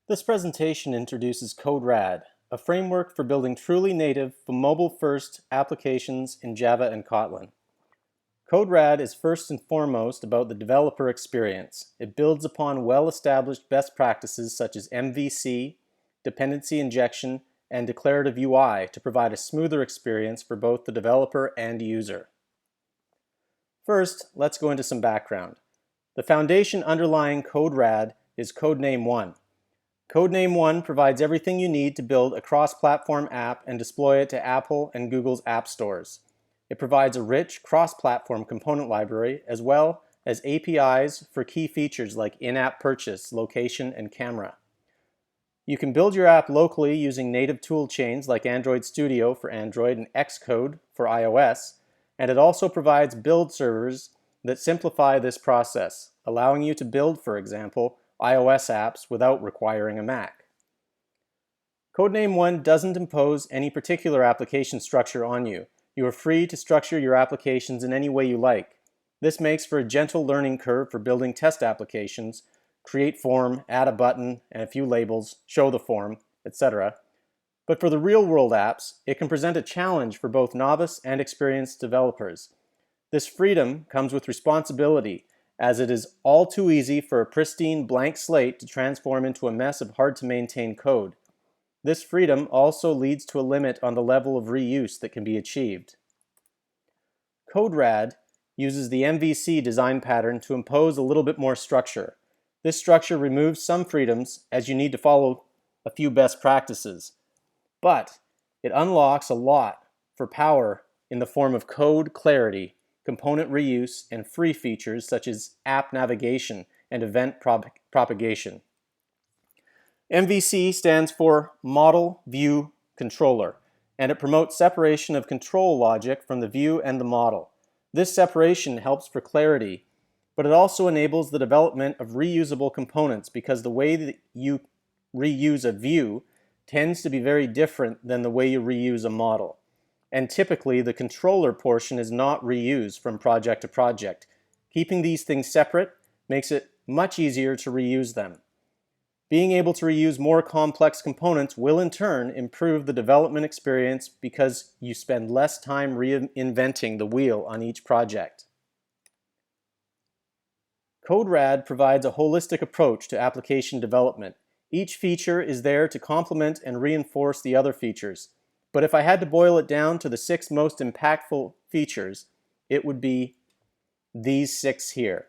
This presentation introduces CodeRAD, a framework for building truly native, mobile-first applications in Java and Kotlin. CodeRAD is first and foremost about the developer experience. It builds upon well-established best practices such as MVC, Dependency Injection, and Declarative UI to provide a smoother experience for both the developer and user. First, let's go into some background. The foundation underlying CodeRAD is Codename One. Codename One provides everything you need to build a cross-platform app and deploy it to Apple and Google's app stores. It provides a rich cross-platform component library as well as APIs for key features like in-app purchase, location, and camera. You can build your app locally using native tool chains like Android Studio for Android and Xcode for iOS, and it also provides build servers that simplify this process, allowing you to build, for example, iOS apps without requiring a Mac. Codename One doesn't impose any particular application structure on you. You are free to structure your applications in any way you like. This makes for a gentle learning curve for building test applications, create form, add a button and a few labels, show the form, etc. But for the real-world apps, it can present a challenge for both novice and experienced developers. This freedom comes with responsibility, as it is all too easy for a pristine blank slate to transform into a mess of hard-to-maintain code. This freedom also leads to a limit on the level of reuse that can be achieved. CodeRAD uses the MVC design pattern to impose a little bit more structure. This structure removes some freedoms as you need to follow a few best practices. But it unlocks a lot for power in the form of code clarity, component reuse, and free features such as app navigation and event propagation. MVC stands for Model View Controller, and it promotes separation of control logic from the view and the model. This separation helps for clarity, but it also enables the development of reusable components because the way that you reuse a view tends to be very different than the way you reuse a model. And typically, the controller portion is not reused from project to project. Keeping these things separate makes it much easier to reuse them. Being able to reuse more complex components will in turn improve the development experience because you spend less time reinventing the wheel on each project. CodeRAD provides a holistic approach to application development. Each feature is there to complement and reinforce the other features. But if I had to boil it down to the 6 most impactful features, it would be these 6 here.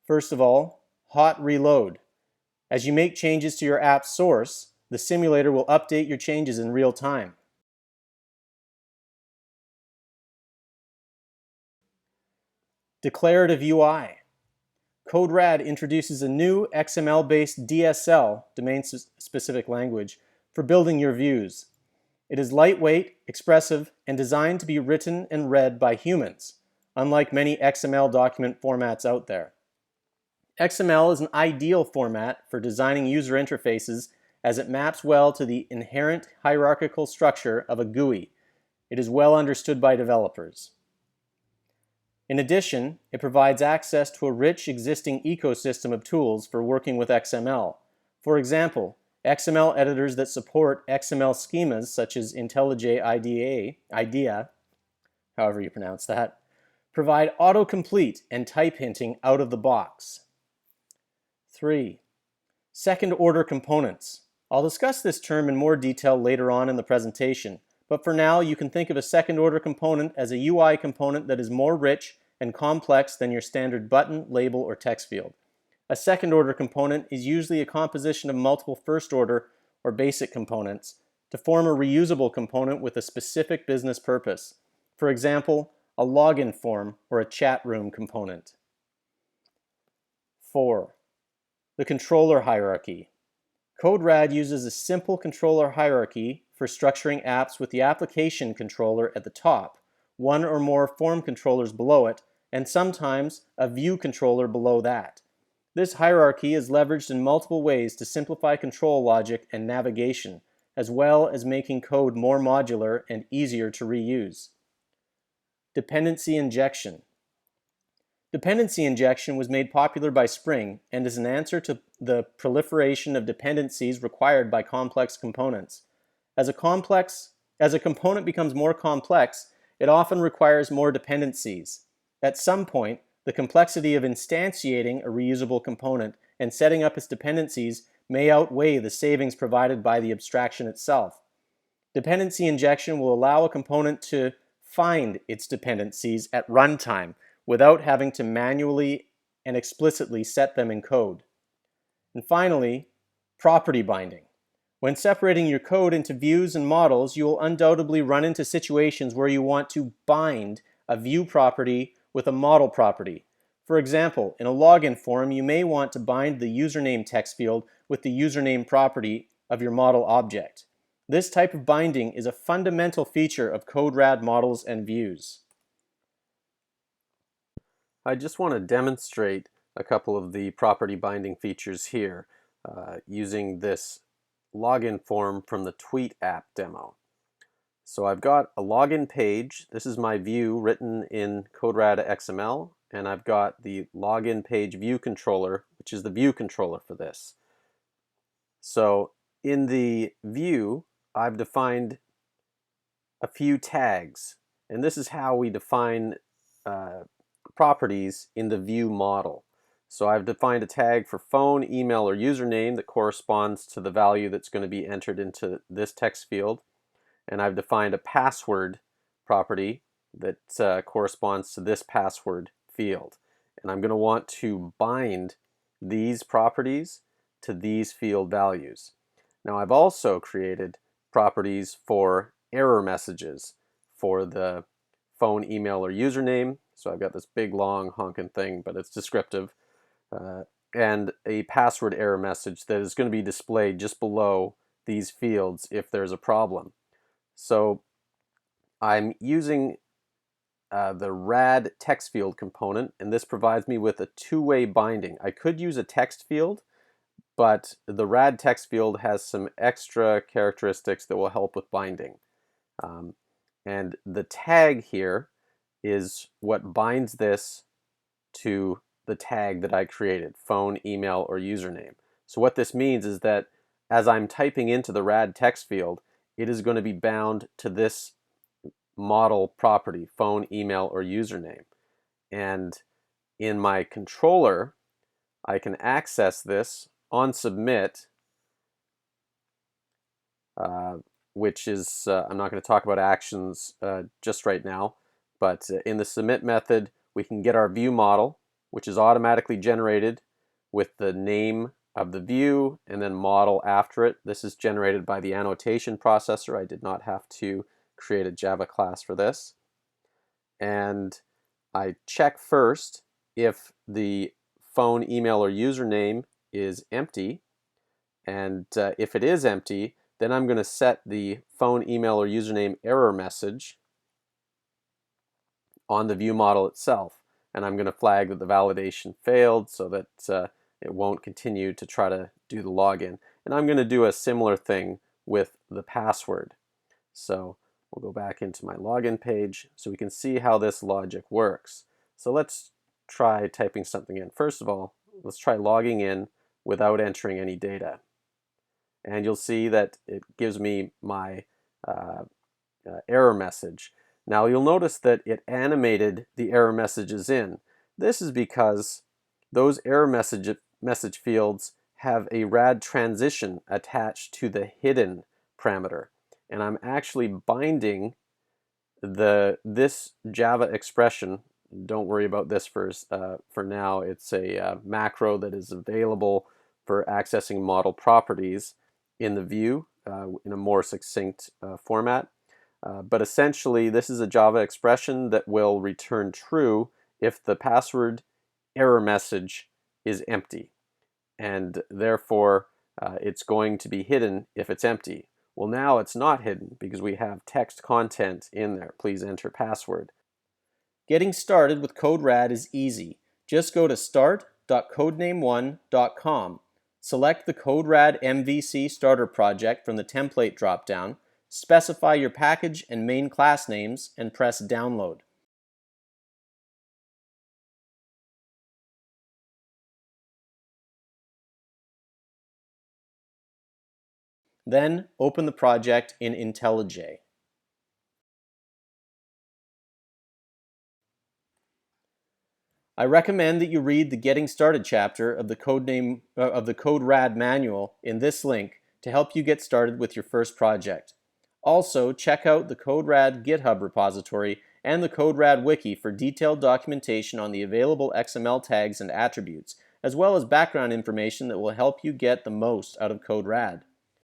First of all, hot reload. As you make changes to your app source, the simulator will update your changes in real time. Declarative UI. CodeRAD introduces a new XML-based DSL, domain-specific language, for building your views. It is lightweight, expressive, and designed to be written and read by humans, unlike many XML document formats out there. XML is an ideal format for designing user interfaces as it maps well to the inherent hierarchical structure of a GUI. It is well understood by developers. In addition, it provides access to a rich existing ecosystem of tools for working with XML. For example, XML editors that support XML schemas such as IntelliJ IDEA, however you pronounce that, provide autocomplete and type hinting out of the box. 3. Second-order components. I'll discuss this term in more detail later on in the presentation, but for now you can think of a second-order component as a UI component that is more rich and complex than your standard button, label, or text field. A second-order component is usually a composition of multiple first-order or basic components to form a reusable component with a specific business purpose. For example, a login form or a chat room component. 4. The controller hierarchy. CodeRAD uses a simple controller hierarchy for structuring apps with the application controller at the top, one or more form controllers below it, and sometimes a view controller below that. This hierarchy is leveraged in multiple ways to simplify control logic and navigation, as well as making code more modular and easier to reuse. Dependency injection. Dependency injection was made popular by Spring and is an answer to the proliferation of dependencies required by complex components. As a component becomes more complex, it often requires more dependencies. At some point, the complexity of instantiating a reusable component and setting up its dependencies may outweigh the savings provided by the abstraction itself. Dependency injection will allow a component to find its dependencies at runtime without having to manually and explicitly set them in code. And finally, property binding. When separating your code into views and models, you will undoubtedly run into situations where you want to bind a view property with a model property. For example, in a login form, you may want to bind the username text field with the username property of your model object. This type of binding is a fundamental feature of CodeRAD models and views. I just want to demonstrate a couple of the property binding features here using this login form from the Tweet app demo. So I've got a login page. This is my view written in CodeRAD XML, and I've got the login page view controller, which is the view controller for this. So in the view, I've defined a few tags, and this is how we define properties in the view model. So I've defined a tag for phone, email, or username that corresponds to the value that's going to be entered into this text field. And I've defined a password property that corresponds to this password field. And I'm going to want to bind these properties to these field values. Now I've also created properties for error messages for the phone, email, or username. So I've got this big long honking thing, but it's descriptive. And a password error message that is going to be displayed just below these fields if there's a problem. So I'm using the RAD text field component, and this provides me with a two-way binding. I could use a text field, but the RAD text field has some extra characteristics that will help with binding. And the tag here is what binds this to the tag that I created, phone, email, or username. So what this means is that as I'm typing into the RAD text field, it is going to be bound to this model property, phone, email, or username. And in my controller, I can access this on submit, which is, I'm not going to talk about actions just right now, but in the submit method, we can get our view model, which is automatically generated with the name of the view and then model after it. This is generated by the annotation processor. I did not have to create a Java class for this. And I check first if the phone, email, or username is empty. And if it is empty, then I'm going to set the phone, email, or username error message on the view model itself. And I'm going to flag that the validation failed so that it won't continue to try to do the login. And I'm going to do a similar thing with the password. So we'll go back into my login page so we can see how this logic works. So let's try typing something in. First of all, let's try logging in without entering any data. And you'll see that it gives me my error message. Now you'll notice that it animated the error messages in. This is because those error message fields have a RAD transition attached to the hidden parameter. And I'm actually binding this Java expression. Don't worry about this for now. It's a macro that is available for accessing model properties in the view in a more succinct format. But essentially, this is a Java expression that will return true if the password error message is empty. And therefore, it's going to be hidden if it's empty. Well, now it's not hidden because we have text content in there. Please enter password. Getting started with CodeRAD is easy. Just go to start.codenameone.com. Select the CodeRAD MVC starter project from the template dropdown, specify your package and main class names, and press download. Then open the project in IntelliJ. I recommend that you read the Getting Started chapter of the CodeRAD manual in this link to help you get started with your first project. Also, check out the CodeRAD GitHub repository and the CodeRAD wiki for detailed documentation on the available XML tags and attributes, as well as background information that will help you get the most out of CodeRAD.